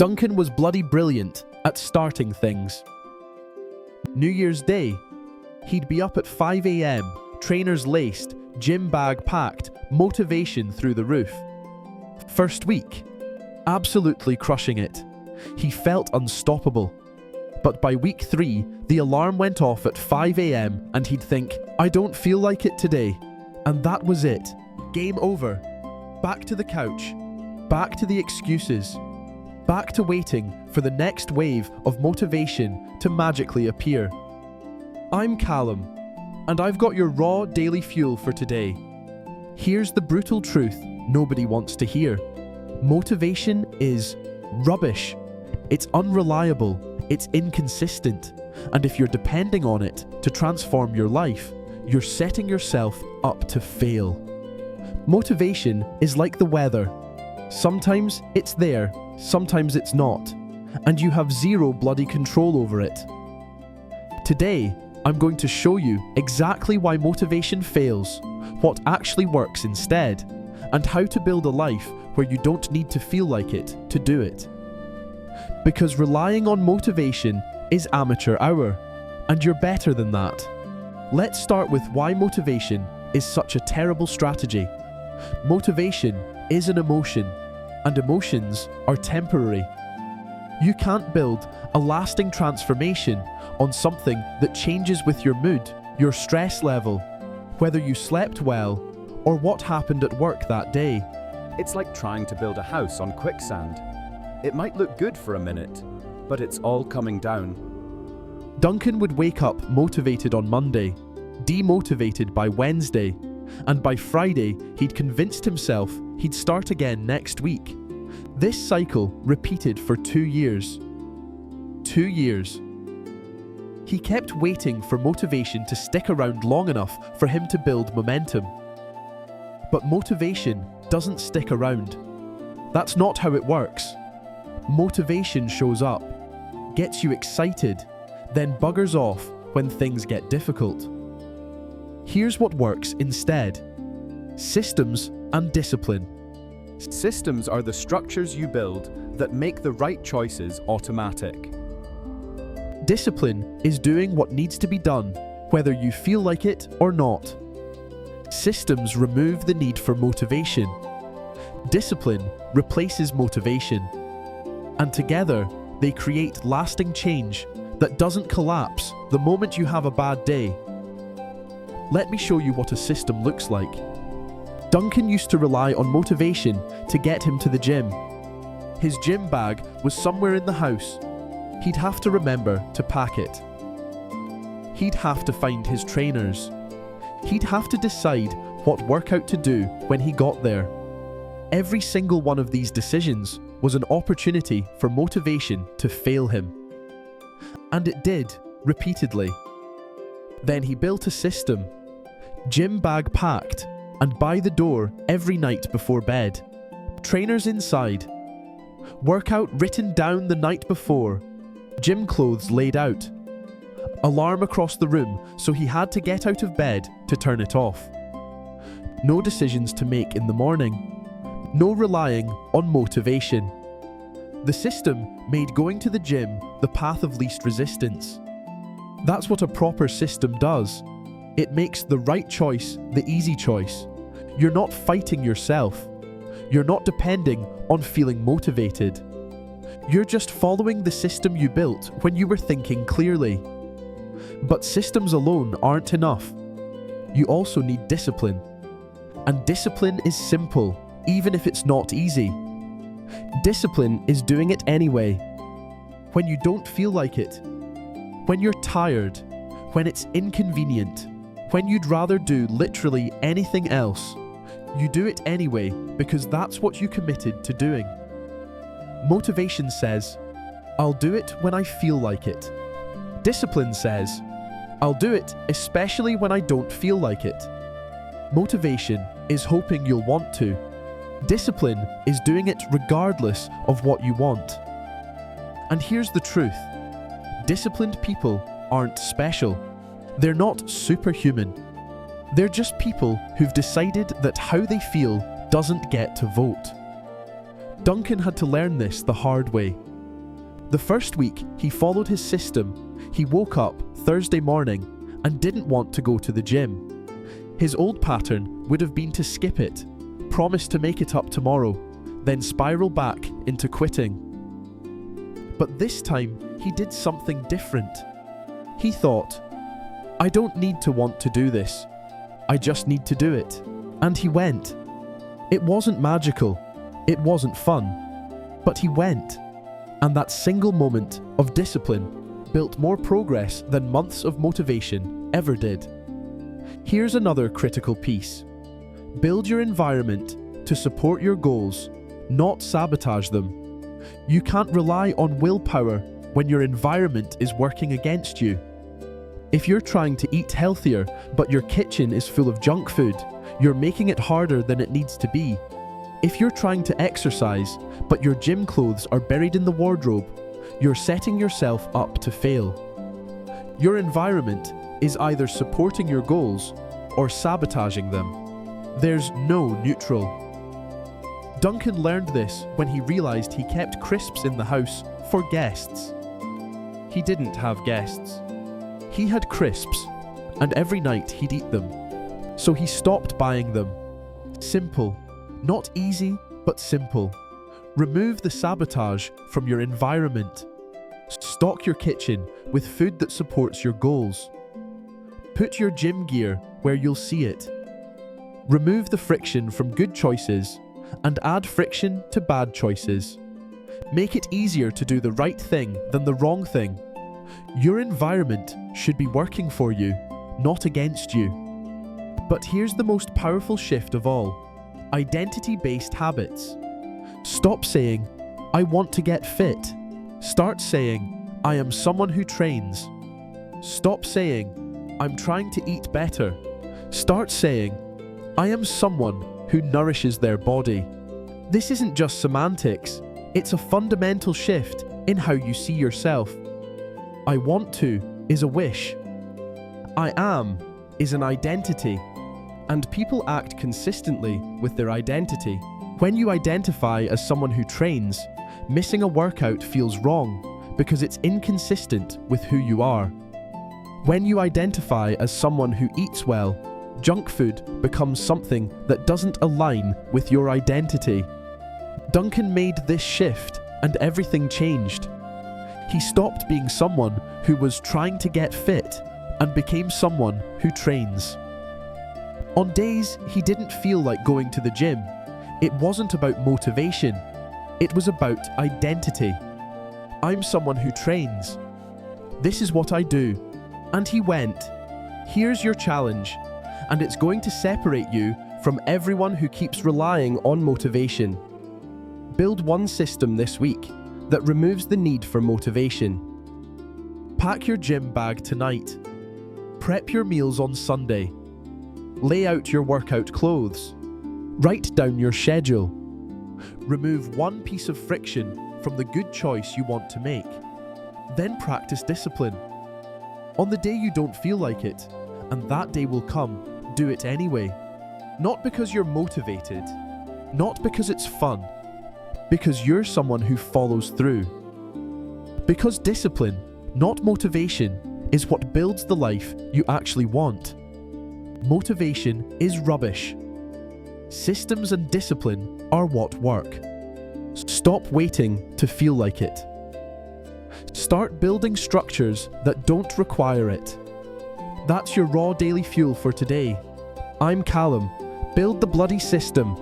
Duncan was bloody brilliant at starting things. New Year's Day, he'd be up at 5 a.m, trainers laced, gym bag packed, motivation through the roof. First week, absolutely crushing it. He felt unstoppable. But by week 3, the alarm went off at 5 a.m. and he'd think, I don't feel like it today. And that was it. Game over. Back to the couch. Back to the excuses. Back to waiting for the next wave of motivation to magically appear. I'm Callum, and I've got your raw daily fuel for today. Here's the brutal truth nobody wants to hear. Motivation is rubbish. It's unreliable. It's inconsistent. And if you're depending on it to transform your life, you're setting yourself up to fail. Motivation is like the weather. Sometimes it's there, sometimes it's not, and you have zero bloody control over it. Today, I'm going to show you exactly why motivation fails, what actually works instead, and how to build a life where you don't need to feel like it to do it. Because relying on motivation is amateur hour, and you're better than that. Let's start with why motivation is such a terrible strategy. Motivation is an emotion, and emotions are temporary. You can't build a lasting transformation on something that changes with your mood, your stress level, whether you slept well, or what happened at work that day. It's like trying to build a house on quicksand. It might look good for a minute, but it's all coming down. Duncan would wake up motivated on Monday, demotivated by Wednesday, and by Friday he'd convinced himself he'd start again next week. This cycle repeated for 2 years. 2 years. He kept waiting for motivation to stick around long enough for him to build momentum. But motivation doesn't stick around. That's not how it works. Motivation shows up, gets you excited, then buggers off when things get difficult. Here's what works instead: systems and discipline. Systems are the structures you build that make the right choices automatic. Discipline is doing what needs to be done, whether you feel like it or not. Systems remove the need for motivation. Discipline replaces motivation. And together, they create lasting change that doesn't collapse the moment you have a bad day. Let me show you what a system looks like. Duncan used to rely on motivation to get him to the gym. His gym bag was somewhere in the house. He'd have to remember to pack it. He'd have to find his trainers. He'd have to decide what workout to do when he got there. Every single one of these decisions was an opportunity for motivation to fail him. And it did, repeatedly. Then he built a system. Gym bag packed, and by the door every night before bed. Trainers inside. Workout written down the night before. Gym clothes laid out. Alarm across the room, so he had to get out of bed to turn it off. No decisions to make in the morning. No relying on motivation. The system made going to the gym the path of least resistance. That's what a proper system does. It makes the right choice the easy choice. You're not fighting yourself. You're not depending on feeling motivated. You're just following the system you built when you were thinking clearly. But systems alone aren't enough. You also need discipline. And discipline is simple, even if it's not easy. Discipline is doing it anyway. When you don't feel like it. When you're tired. When it's inconvenient. When you'd rather do literally anything else. You do it anyway because that's what you committed to doing. Motivation says, I'll do it when I feel like it. Discipline says, I'll do it especially when I don't feel like it. Motivation is hoping you'll want to. Discipline is doing it regardless of what you want. And here's the truth. Disciplined people aren't special. They're not superhuman. They're just people who've decided that how they feel doesn't get to vote. Duncan had to learn this the hard way. The first week, he followed his system. He woke up Thursday morning and didn't want to go to the gym. His old pattern would have been to skip it, promise to make it up tomorrow, then spiral back into quitting. But this time, he did something different. He thought, I don't need to want to do this. I just need to do it. And he went. It wasn't magical. It wasn't fun. But he went. And that single moment of discipline built more progress than months of motivation ever did. Here's another critical piece. Build your environment to support your goals, not sabotage them. You can't rely on willpower when your environment is working against you. If you're trying to eat healthier, but your kitchen is full of junk food, you're making it harder than it needs to be. If you're trying to exercise, but your gym clothes are buried in the wardrobe, you're setting yourself up to fail. Your environment is either supporting your goals or sabotaging them. There's no neutral. Duncan learned this when he realized he kept crisps in the house for guests. He didn't have guests. He had crisps, and every night he'd eat them. So he stopped buying them. Simple. Not easy, but simple. Remove the sabotage from your environment. Stock your kitchen with food that supports your goals. Put your gym gear where you'll see it. Remove the friction from good choices and add friction to bad choices. Make it easier to do the right thing than the wrong thing. Your environment should be working for you, not against you. But here's the most powerful shift of all. Identity-based habits. Stop saying, I want to get fit. Start saying, I am someone who trains. Stop saying, I'm trying to eat better. Start saying, I am someone who nourishes their body. This isn't just semantics, it's a fundamental shift in how you see yourself. I want to is a wish. I am is an identity. And people act consistently with their identity. When you identify as someone who trains, missing a workout feels wrong because it's inconsistent with who you are. When you identify as someone who eats well, junk food becomes something that doesn't align with your identity. Duncan made this shift and everything changed. He stopped being someone who was trying to get fit and became someone who trains. On days he didn't feel like going to the gym, it wasn't about motivation, it was about identity. I'm someone who trains. This is what I do. And he went. Here's your challenge, and it's going to separate you from everyone who keeps relying on motivation. Build one system this week that removes the need for motivation. Pack your gym bag tonight. Prep your meals on Sunday. Lay out your workout clothes. Write down your schedule. Remove one piece of friction from the good choice you want to make. Then practice discipline. On the day you don't feel like it, and that day will come, do it anyway. Not because you're motivated, not because it's fun, because you're someone who follows through. Because discipline, not motivation, is what builds the life you actually want. Motivation is rubbish. Systems and discipline are what work. Stop waiting to feel like it. Start building structures that don't require it. That's your raw daily fuel for today. I'm Callum. Build the bloody system